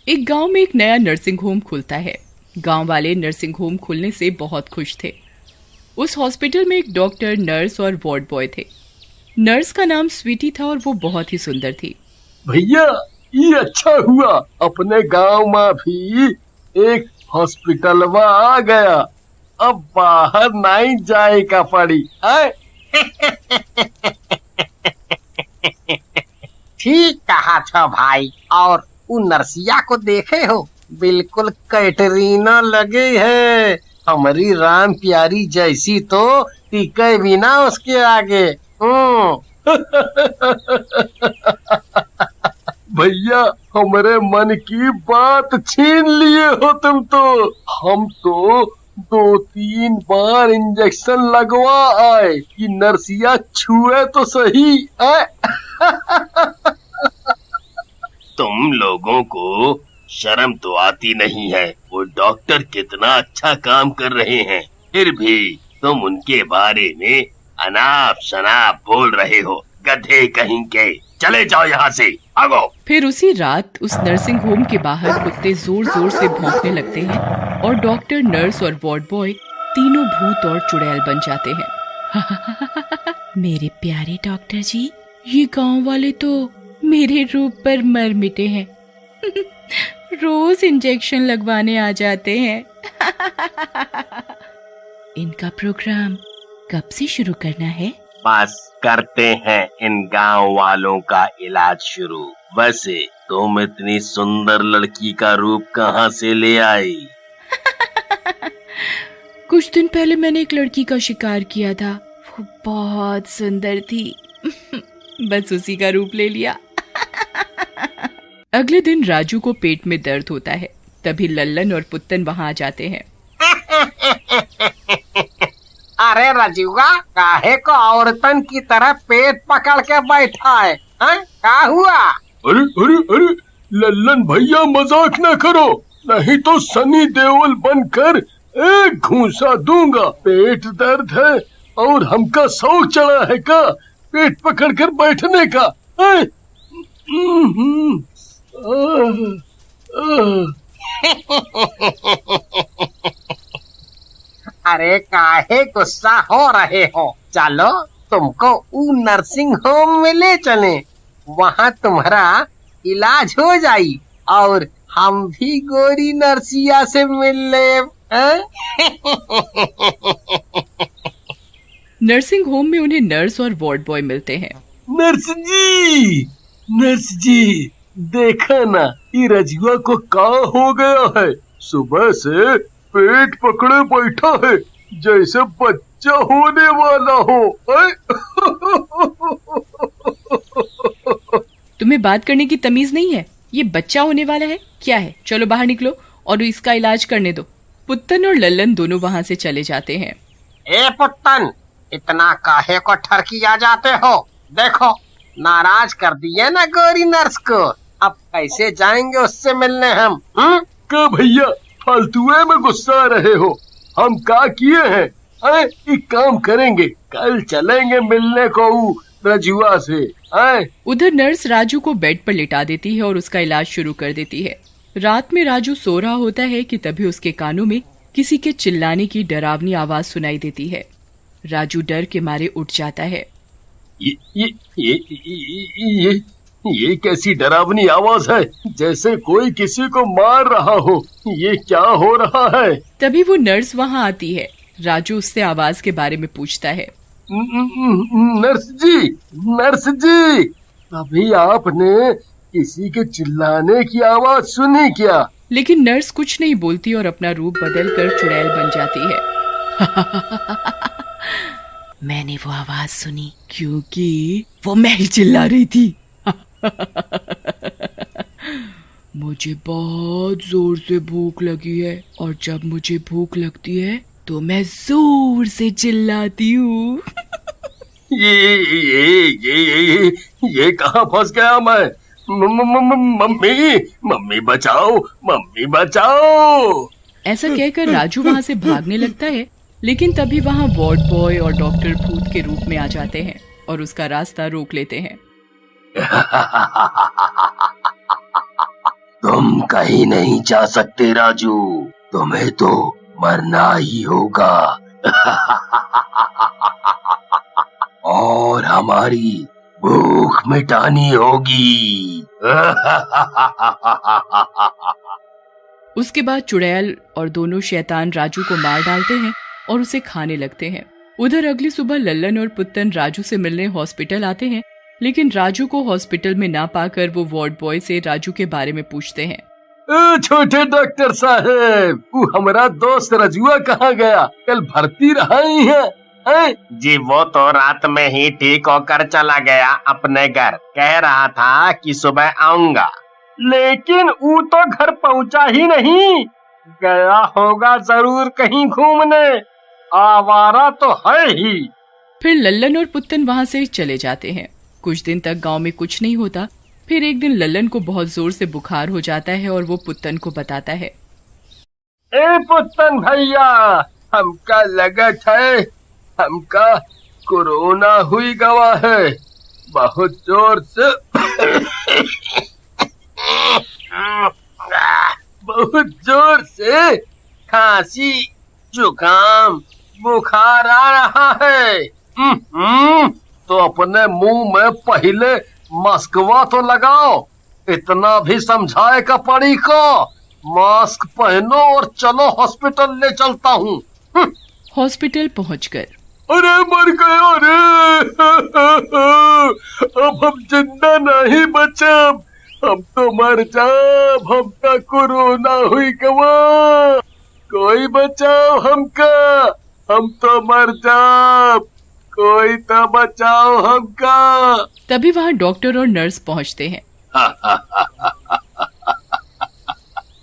एक गांव में एक नया नर्सिंग होम खुलता है। गांव वाले नर्सिंग होम खुलने से बहुत खुश थे। उस हॉस्पिटल में एक डॉक्टर, नर्स और वार्ड बॉय थे। नर्स का नाम स्वीटी था और वो बहुत ही सुंदर थी। भैया, ये अच्छा हुआ, अपने गांव में भी एक हॉस्पिटलवा आ गया। अब बाहर नहीं जाएगा पड़ी। ठीक कहा था भाई। और उन नरसिया को देखे हो, बिल्कुल कैटरीना लगे है। हमारी राम प्यारी जैसी तो टिके भी ना उसके आगे। भैया, हमारे मन की बात छीन लिए हो तुम तो। हम तो 2-3 बार इंजेक्शन लगवा आए कि नरसिया छुए तो सही। तुम लोगों को शर्म तो आती नहीं है। वो डॉक्टर कितना अच्छा काम कर रहे हैं, फिर भी तुम उनके बारे में अनाप शनाप बोल रहे हो। गधे कहीं के, चले जाओ यहाँ से, भागो। फिर उसी रात उस नर्सिंग होम के बाहर कुत्ते जोर जोर से भौंकने लगते हैं और डॉक्टर, नर्स और वार्ड बॉय तीनों भूत और चुड़ैल बन जाते हैं। मेरे प्यारे डॉक्टर जी, ये गांव वाले तो मेरे रूप पर मर मिटे हैं। रोज इंजेक्शन लगवाने आ जाते हैं। इनका प्रोग्राम कब से शुरू करना है? बस करते हैं इन गांव वालों का इलाज शुरू। वैसे तुम इतनी सुंदर लड़की का रूप कहाँ से ले आई? कुछ दिन पहले मैंने एक लड़की का शिकार किया था। वो बहुत सुंदर थी। बस उसी का रूप ले लिया। अगले दिन राजू को पेट में दर्द होता है। तभी लल्लन और पुत्तन वहाँ आ जाते हैं। अरे राजूगा, काहे को औरतन की तरह पेट पकड़ के बैठा है? क्या हुआ? अरे अरे अरे, लल्लन भैया मजाक न करो, नहीं तो सनी देओल बनकर एक घूंसा दूंगा। पेट दर्द है और हमका शौक चढ़ा है का पेट पकड़ कर बैठने का? अरे काहे गुस्सा हो रहे हो? चलो तुमको नर्सिंग होम में ले चले, वहाँ तुम्हारा इलाज हो जाई और हम भी गोरी नर्सिया से मिल ले। नर्सिंग होम में उन्हें नर्स और वार्ड बॉय मिलते हैं। नर्स जी, देखा ना, ये रजुआ को क्या हो गया है। सुबह से पेट पकड़े बैठा है जैसे बच्चा होने वाला हो। तुम्हें बात करने की तमीज नहीं है? ये बच्चा होने वाला है क्या है? चलो बाहर निकलो और इसका इलाज करने दो। पुत्तन और लल्लन दोनों वहाँ से चले जाते हैं। ए पुत्तन, इतना काहे को ठरकिया जाते हो? देखो, नाराज कर दिए ना गोरी नर्स को। अब कैसे जाएंगे उससे मिलने हम? क्या भैया, फालतुए में गुस्सा रहे हो? हम क्या किए हैं? एक काम करेंगे, कल चलेंगे मिलने को रजुआ से। उधर नर्स राजू को बेड पर लिटा देती है और उसका इलाज शुरू कर देती है। रात में राजू सो रहा होता है कि तभी उसके कानों में किसी के चिल्लाने की डरावनी आवाज सुनाई देती है। राजू डर के मारे उठ जाता है। ये कैसी डरावनी आवाज है? जैसे कोई किसी को मार रहा हो। ये क्या हो रहा है? तभी वो नर्स वहाँ आती है। राजू उससे आवाज के बारे में पूछता है। नर्स जी, अभी आपने किसी के चिल्लाने की आवाज सुनी क्या? लेकिन नर्स कुछ नहीं बोलती और अपना रूप बदल कर चुड़ैल बन जाती है। मैंने वो आवाज सुनी क्योंकि वो मैं ही चिल्ला रही थी। मुझे बहुत जोर से भूख लगी है और जब मुझे भूख लगती है तो मैं जोर से चिल्लाती हूँ। ये कहाँ फंस गया मैं? मम्मी बचाओ, मम्मी बचाओ। ऐसा कहकर राजू वहाँ से भागने लगता है, लेकिन तभी वहाँ वार्ड बॉय और डॉक्टर भूत के रूप में आ जाते हैं और उसका रास्ता रोक लेते हैं। तुम तुम कहीं नहीं जा सकते राजू, तुम्हें तो मरना ही होगा। और हमारी भूख मिटानी होगी। उसके बाद चुड़ैल और दोनों शैतान राजू को मार डालते हैं और उसे खाने लगते हैं। उधर अगली सुबह लल्लन और पुत्तन राजू से मिलने हॉस्पिटल आते हैं, लेकिन राजू को हॉस्पिटल में ना पाकर वो वार्ड बॉय से राजू के बारे में पूछते हैं। छोटे डॉक्टर साहब, वो हमारा दोस्त रजुआ कहाँ गया? कल भर्ती रहा ही है? जी वो तो रात में ही ठीक होकर चला गया अपने घर। कह रहा था कि सुबह आऊंगा, लेकिन वो तो घर पहुंचा ही नहीं। गया होगा जरूर कहीं घूमने, आवारा तो है ही। फिर लल्लन और पुत्तन वहाँ से चले जाते हैं। कुछ दिन तक गांव में कुछ नहीं होता। फिर एक दिन लल्लन को बहुत जोर से बुखार हो जाता है और वो पुत्तन को बताता है। ए पुत्तन भैया, हमका लगत है हमका कोरोना हुई गवा है। बहुत जोर से बहुत जोर से खांसी, जुकाम, बुखार आ रहा है। तो अपने मुंह में पहले मास्कवा तो लगाओ। इतना भी समझाए का पड़ी को। मास्क पहनो और चलो हॉस्पिटल ले चलता हूँ। हॉस्पिटल पहुंचकर अरे मर गया रे। अब हम जिंदा नहीं बचे, हम तो मर जाब। हमका कोरोना हुई गवा, कोई बचाओ हमका, हम तो मर जाब। कोई तो बचाओ हमका। तभी वहाँ डॉक्टर और नर्स पहुँचते हैं।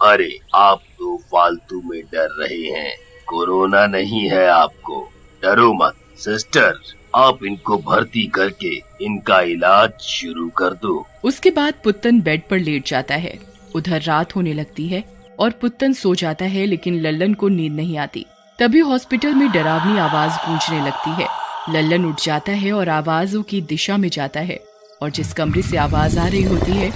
अरे आप तो फालतू में डर रहे हैं, कोरोना नहीं है आपको, डरो मत। सिस्टर, आप इनको भर्ती करके इनका इलाज शुरू कर दो। उसके बाद पुत्तन बेड पर लेट जाता है। उधर रात होने लगती है और पुत्तन सो जाता है, लेकिन लल्लन को नींद नहीं आती। तभी हॉस्पिटल में डरावनी आवाज गूंजने लगती है। लल्लन उठ जाता है और आवाजों की दिशा में जाता है और जिस कमरे से आवाज आ रही होती है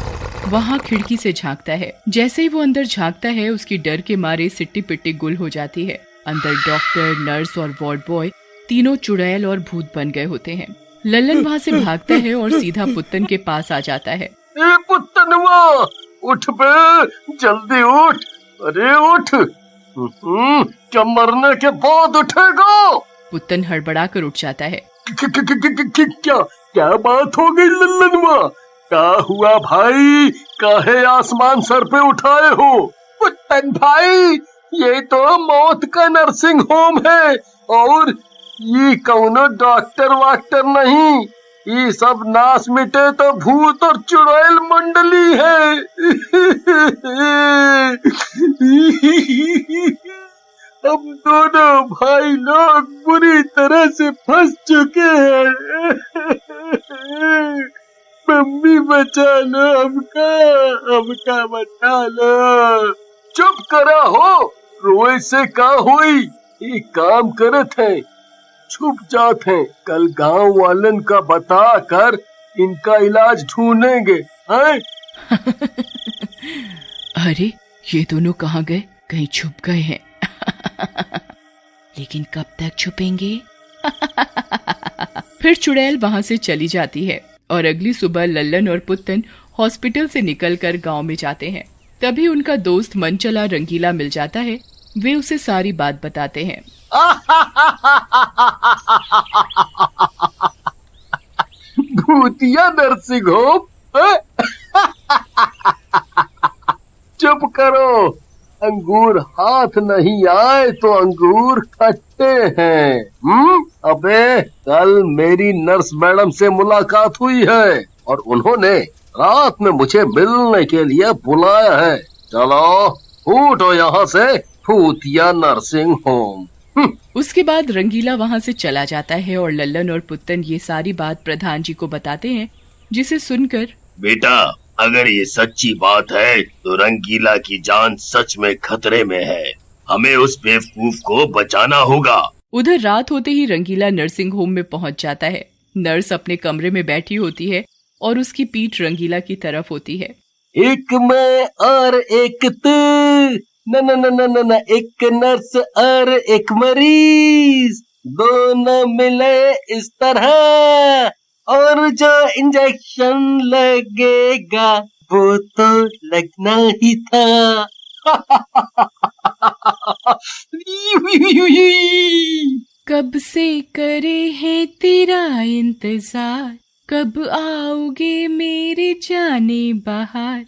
वहाँ खिड़की से झांकता है। जैसे ही वो अंदर झांकता है, उसकी डर के मारे सिट्टी पिट्टी गुल हो जाती है। अंदर डॉक्टर, नर्स और वार्ड बॉय तीनों चुड़ैल और भूत बन गए होते हैं। लल्लन वहाँ से भागता है और सीधा पुत्तन के पास आ जाता है। ए पुत्तनवा, उठ बे, जल्दी उठ। अरे उठ। क्या मरने के बाद उठेगा? पुत्तन हड़बड़ाकर उठ जाता है। क्या बात हो गई लल्लनवा? क्या हुआ भाई? काहे आसमान सर पे उठाए हो? पुत्तन भाई, ये तो मौत का नर्सिंग होम है और ये कौनो डॉक्टर वाक्टर नहीं। ये सब नाश मिटे तो भूत और चुड़ैल मंडली है। हम दोनों भाई लोग बुरी तरह से फंस चुके हैं। मम्मी बचा लो हमका, हमका बचा लो। चुप करा हो, रोए से का हुई? एक काम करत है, छुप जात हैं। कल गांव वालन का बता कर इनका इलाज ढूंढेंगे। अरे ये दोनों कहाँ गए? कहीं छुप गए हैं। लेकिन कब तक छुपेंगे? फिर चुड़ैल वहाँ से चली जाती है और अगली सुबह लल्लन और पुत्तन हॉस्पिटल से निकलकर गांव में जाते हैं। तभी उनका दोस्त मनचला रंगीला मिल जाता है। वे उसे सारी बात बताते हैं। भूतिया नर्सिंग होम? चुप करो, अंगूर हाथ नहीं आए तो अंगूर खट्टे हैं। अबे कल मेरी नर्स मैडम से मुलाकात हुई है और उन्होंने रात में मुझे मिलने के लिए बुलाया है। चलो उठो यहाँ से, भूतिया नर्सिंग होम। उसके बाद रंगीला वहाँ से चला जाता है और लल्लन और पुत्तन ये सारी बात प्रधान जी को बताते हैं, जिसे सुनकर बेटा, अगर ये सच्ची बात है तो रंगीला की जान सच में खतरे में है। हमें उस बेवकूफ को बचाना होगा। उधर रात होते ही रंगीला नर्सिंग होम में पहुँच जाता है। नर्स अपने कमरे में बैठी होती है और उसकी पीठ रंगीला की तरफ होती है। एक मैं और एक तू, न न न न न न, एक नर्स और एक मरीज, दोनों मिले इस तरह, और जो इंजेक्शन लगेगा वो तो लगना ही था। कब से करे हैं तेरा इंतजार, कब आओगे मेरे जाने बाहर।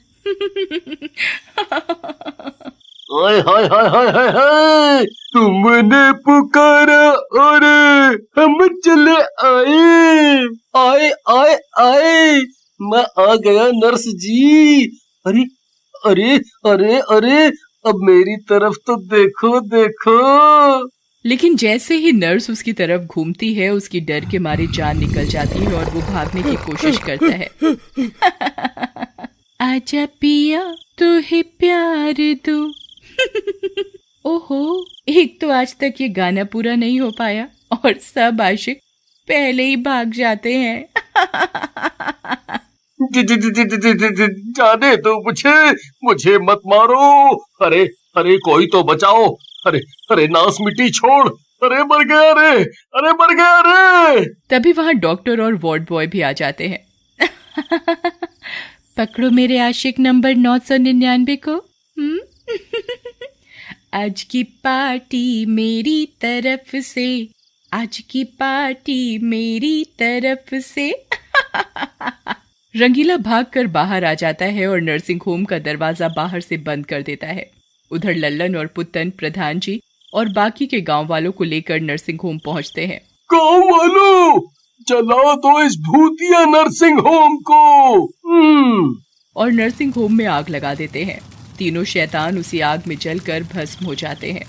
हाय हाय हाय हाय हाय हाय, तुमने पुकारा और हम चले आए, आए आए आए, मैं आ गया नर्स जी। अरे अरे अरे अरे, अब मेरी तरफ तो देखो देखो। लेकिन जैसे ही नर्स उसकी तरफ घूमती है, उसकी डर के मारे जान निकल जाती है और वो भागने की कोशिश करता है। आजा पिया तो है प्यार दो। ओहो, एक तो आज तक ये गाना पूरा नहीं हो पाया और सब आशिक पहले ही भाग जाते हैं। जाने दो मुझे मत मारो। अरे अरे कोई तो बचाओ। अरे अरे नास मिट्टी छोड़। अरे मर गया रे, अरे मर गया रे। तभी वहां डॉक्टर और वार्ड बॉय भी आ जाते हैं। पकड़ो मेरे आशिक नंबर 999 को। आज की पार्टी मेरी तरफ से, आज की पार्टी मेरी तरफ से। रंगीला भागकर बाहर आ जाता है और नर्सिंग होम का दरवाजा बाहर से बंद कर देता है। उधर लल्लन और पुत्तन, प्रधान जी और बाकी के गांव वालों को लेकर नर्सिंग होम पहुंचते हैं। गांव वालों, चलाओ तो इस भूतिया नर्सिंग होम को। और नर्सिंग होम में आग लगा देते हैं। तीनों शैतान उसी आग में जलकर भस्म हो जाते हैं।